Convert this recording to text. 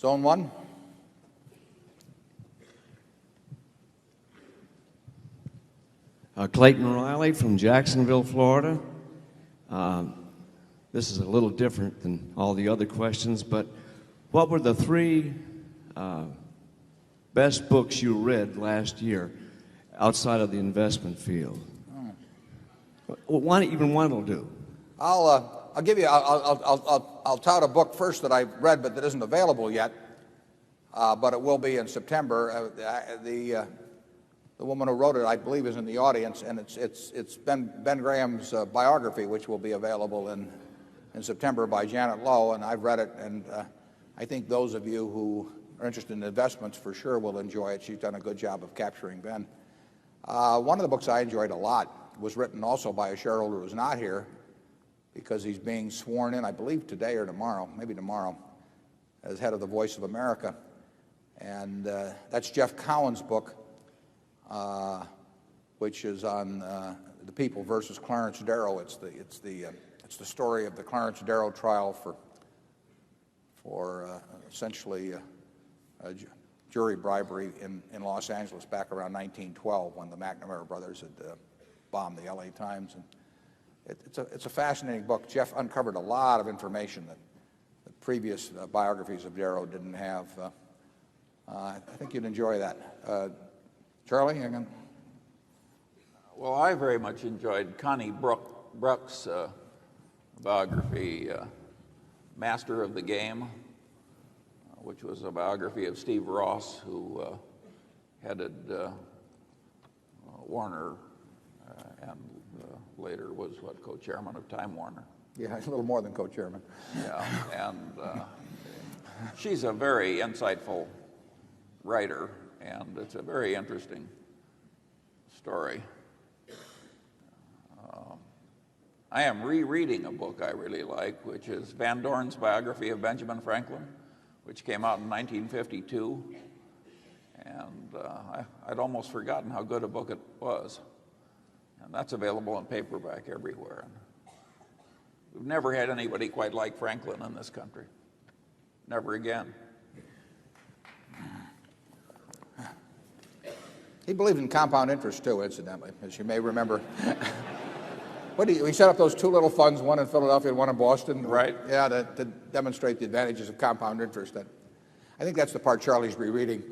Zone 1. Clayton Riley from Jacksonville, Florida. This is a little different than all the other questions, but what were the three best books you read last year outside of the investment field? Even one will do. I'll give you. I'll tout a book first that I've read, but that isn't available yet. But it will be in September. The woman who wrote it, I believe, is in the audience, and it's Ben Graham's biography, which will be available in September by Janet Lowe, and I've read it, and I think those of you who are interested in investments for sure will enjoy it. She's done a good job of capturing Ben. One of the books I enjoyed a lot was written also by a shareholder who's not here because he's being sworn in, I believe today or tomorrow, maybe tomorrow, as head of the Voice of America, and that's Jeff Cowan's book, which is on the People versus Clarence Darrow. It's the story of the Clarence Darrow trial for essentially jury bribery in Los Angeles back around 1912 when the McNamara brothers had bombed the L.A. Times. And it's a fascinating book. Jeff uncovered a lot of information that the previous biographies of Darrow didn't have. I think you'd enjoy that. Charlie? Again? Well, I very much enjoyed Connie Bruck's biography, Master of the Game, which was a biography of Steve Ross, who headed Warner and later was co-chairman of Time Warner. Yeah, a little more than co-chairman. Yeah, and she's a very insightful writer, and it's a very interesting story. I am rereading a book I really like, which is Van Dorn's Biography of Benjamin Franklin, which came out in 1952. And I'd almost forgotten how good a book it was. And that's available in paperback everywhere. And we've never had anybody quite like Franklin in this country. Never again. He believed in compound interest, too, incidentally, as you may remember. We set up those two little funds, one in Philadelphia and one in Boston. Right. Yeah, to demonstrate the advantages of compound interest. I think that's the part Charlie's rereading.